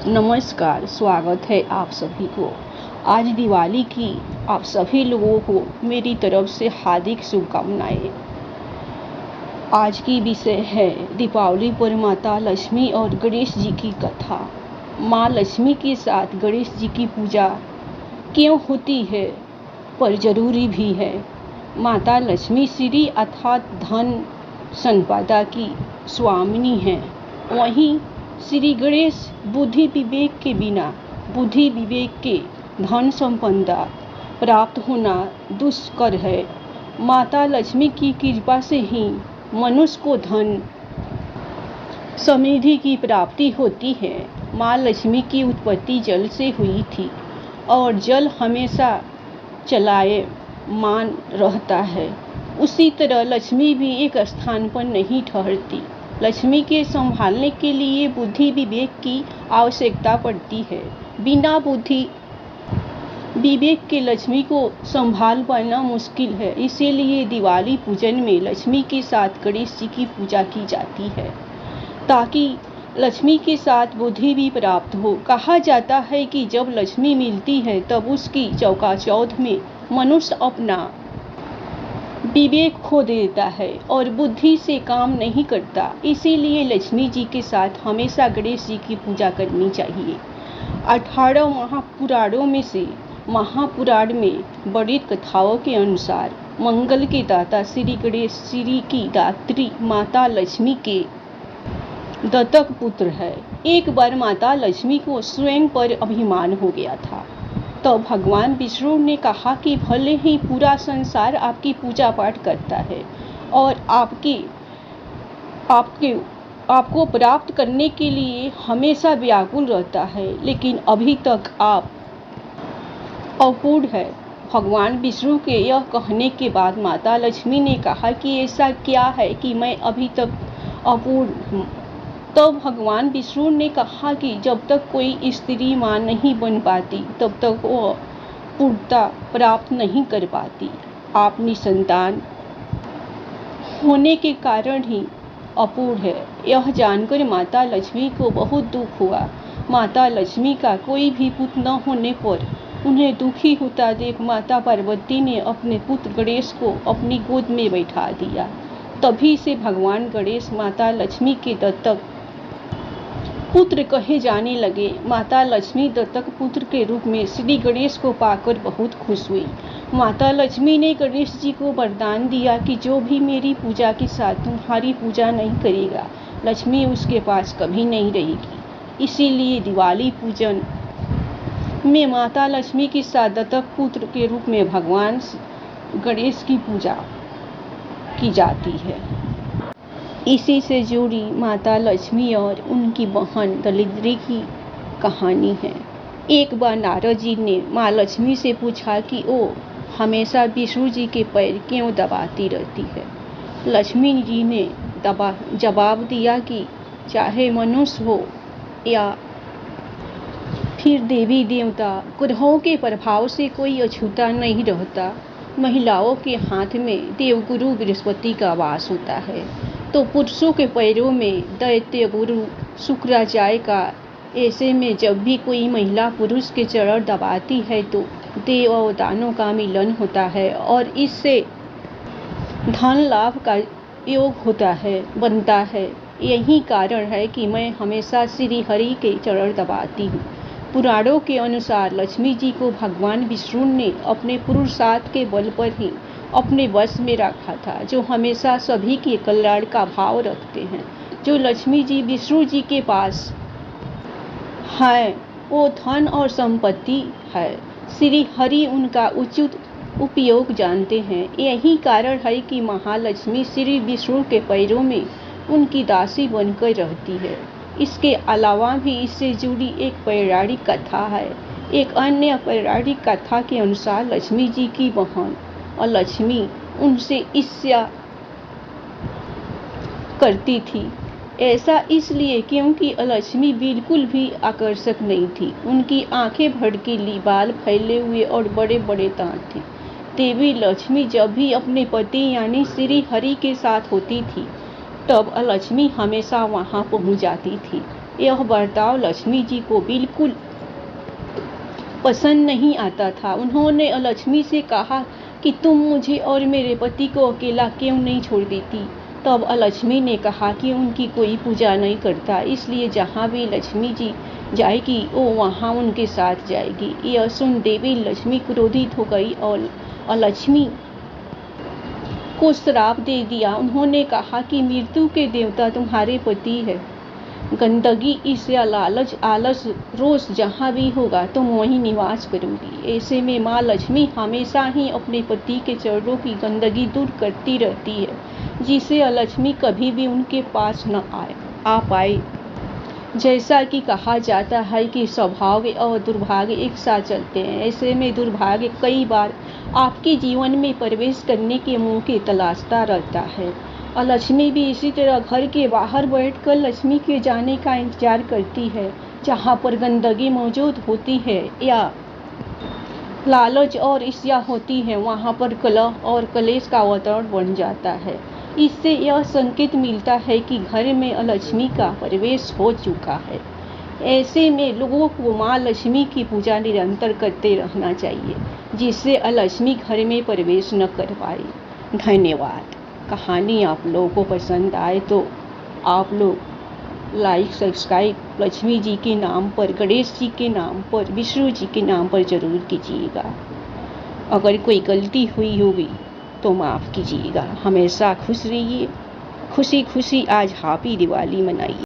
नमस्कार, स्वागत है आप सभी को। आज दिवाली की आप सभी लोगों को मेरी तरफ से हार्दिक शुभकामनाएं। आज की विषय है दीपावली पर माता लक्ष्मी और गणेश जी की कथा। माँ लक्ष्मी के साथ गणेश जी की पूजा क्यों होती है, पर जरूरी भी है। माता लक्ष्मी श्री अर्थात धन संपदा की स्वामिनी हैं। वहीं श्री गणेश बुद्धि विवेक के बिना बुद्धि विवेक के धन संपदा प्राप्त होना दुष्कर है। माता लक्ष्मी की कृपा से ही मनुष्य को धन समृद्धि की प्राप्ति होती है। माँ लक्ष्मी की उत्पत्ति जल से हुई थी और जल हमेशा चलायमान रहता है। उसी तरह लक्ष्मी भी एक स्थान पर नहीं ठहरती। लक्ष्मी के संभालने के लिए बुद्धि विवेक की आवश्यकता पड़ती है। बिना बुद्धि विवेक के लक्ष्मी को संभाल पाना मुश्किल है। इसीलिए दिवाली पूजन में लक्ष्मी के साथ गणेश जी की पूजा की जाती है, ताकि लक्ष्मी के साथ बुद्धि भी प्राप्त हो। कहा जाता है कि जब लक्ष्मी मिलती है तब उसकी चौकाचौंध में मनुष्य अपना विवेक खो देता है और बुद्धि से काम नहीं करता। इसीलिए लक्ष्मी जी के साथ हमेशा गणेश जी की पूजा करनी चाहिए। 18 महापुराणों में से महापुराण में वर्णित कथाओं के अनुसार मंगल के दाता श्री गणेश श्री की दात्री माता लक्ष्मी के दत्तक पुत्र है। एक बार माता लक्ष्मी को स्वयं पर अभिमान हो गया था। तो भगवान विष्णु ने कहा कि भले ही पूरा संसार आपकी पूजा पाठ करता है और आपको प्राप्त करने के लिए हमेशा व्याकुल रहता है, लेकिन अभी तक आप अपूर्ण है। भगवान विष्णु के यह कहने के बाद माता लक्ष्मी ने कहा कि ऐसा क्या है कि मैं अभी तक अपूर्ण हूँ। तब भगवान विष्णु ने कहा कि जब तक कोई स्त्री माँ नहीं बन पाती तब तक वो पूर्णता प्राप्त नहीं कर पाती। आप निसंतान होने के कारण ही अपूर्ण है। यह जानकर माता लक्ष्मी को बहुत दुख हुआ। माता लक्ष्मी का कोई भी पुत्र न होने पर उन्हें दुखी होता देख माता पार्वती ने अपने पुत्र गणेश को अपनी गोद में बैठा दिया। तभी से भगवान गणेश माता लक्ष्मी के दत्तक पुत्र कहे जाने लगे। माता लक्ष्मी दत्तक पुत्र के रूप में श्री गणेश को पाकर बहुत खुश हुई। माता लक्ष्मी ने गणेश जी को वरदान दिया कि जो भी मेरी पूजा के साथ तुम्हारी पूजा नहीं करेगा, लक्ष्मी उसके पास कभी नहीं रहेगी। इसीलिए दिवाली पूजन में माता लक्ष्मी के साथ दत्तक पुत्र के रूप में भगवान गणेश की पूजा की जाती है। इसी से जुड़ी माता लक्ष्मी और उनकी बहन दरिद्री की कहानी है। एक बार नारद जी ने माँ लक्ष्मी से पूछा कि वो हमेशा विष्णु जी के पैर क्यों दबाती रहती है। लक्ष्मी जी ने जवाब दिया कि चाहे मनुष्य हो या फिर देवी देवता, ग्रहों के प्रभाव से कोई अछूता नहीं रहता। महिलाओं के हाथ में देवगुरु बृहस्पति का वास होता है, तो पुरुषों के पैरों में दैत्य गुरु शुक्राचार्य का। ऐसे में जब भी कोई महिला पुरुष के चरण दबाती है तो देव और दानों का मिलन होता है और इससे धन लाभ का योग बनता है। यही कारण है कि मैं हमेशा श्री हरि के चरण दबाती हूँ। पुराणों के अनुसार लक्ष्मी जी को भगवान विष्णु ने अपने पुरुषार्थ के बल पर ही अपने वश में रखा था, जो हमेशा सभी के कल्याण का भाव रखते हैं। जो लक्ष्मी जी विष्णु जी के पास है वो धन और संपत्ति है। श्री हरि उनका उचित उपयोग जानते हैं। यही कारण है कि महालक्ष्मी श्री विष्णु के पैरों में उनकी दासी बनकर रहती है। इसके अलावा भी इससे जुड़ी एक पौराणिक कथा है। एक अन्य पौराणिक कथा के अनुसार लक्ष्मी जी की बहन और लक्ष्मी उनसे ईर्ष्या करती थी। ऐसा इसलिए क्योंकि लक्ष्मी बिल्कुल भी आकर्षक नहीं थी। उनकी आंखें भड़कीली, बाल फैले हुए और बड़े बड़े दांत थे। देवी लक्ष्मी जब भी अपने पति यानी श्री हरि के साथ होती थी तब लक्ष्मी हमेशा वहां पहुंच जाती थी। यह बर्ताव लक्ष्मी जी को बिल्कुल पसंद नहीं आता था। उन्होंने लक्ष्मी से कहा कि तुम मुझे और मेरे पति को अकेला क्यों नहीं छोड़ देती। तब लक्ष्मी ने कहा कि उनकी कोई पूजा नहीं करता, इसलिए जहाँ भी लक्ष्मी जी जाएगी वो वहाँ उनके साथ जाएगी। यह सुन देवी लक्ष्मी क्रोधित हो गई और लक्ष्मी को श्राप दे दिया। उन्होंने कहा कि मृत्यु के देवता तुम्हारे पति है। गंदगी, ईर्ष्या, लालच, आलस, रोष जहाँ भी होगा तुम वहीं निवास करोगी। ऐसे में माँ लक्ष्मी हमेशा ही अपने पति के चरणों की गंदगी दूर करती रहती है, जिससे लक्ष्मी कभी भी उनके पास न आ पाए। जैसा कि कहा जाता है कि सौभाग्य और दुर्भाग्य एक साथ चलते हैं, ऐसे में दुर्भाग्य कई बार आपके जीवन में प्रवेश करने के मौके तलाशता रहता है। और लक्ष्मी भी इसी तरह घर के बाहर बैठकर लक्ष्मी के जाने का इंतजार करती है। जहाँ पर गंदगी मौजूद होती है या लालच और ईर्ष्या होती है, वहाँ पर कलह और कलेश का वातावरण बन जाता है। इससे यह संकेत मिलता है कि घर में लक्ष्मी का प्रवेश हो चुका है। ऐसे में लोगों को माँ लक्ष्मी की पूजा निरंतर करते रहना चाहिए, जिससे लक्ष्मी घर में प्रवेश न कर पाए। धन्यवाद। कहानी आप लोगों को पसंद आए तो आप लोग लाइक, सब्सक्राइब लक्ष्मी जी के नाम पर, गणेश जी के नाम पर, विष्णु जी के नाम पर जरूर कीजिएगा। अगर कोई गलती हुई होगी तो माफ़ कीजिएगा। हमेशा खुश रहिए, खुशी खुशी आज हैप्पी दिवाली मनाइए।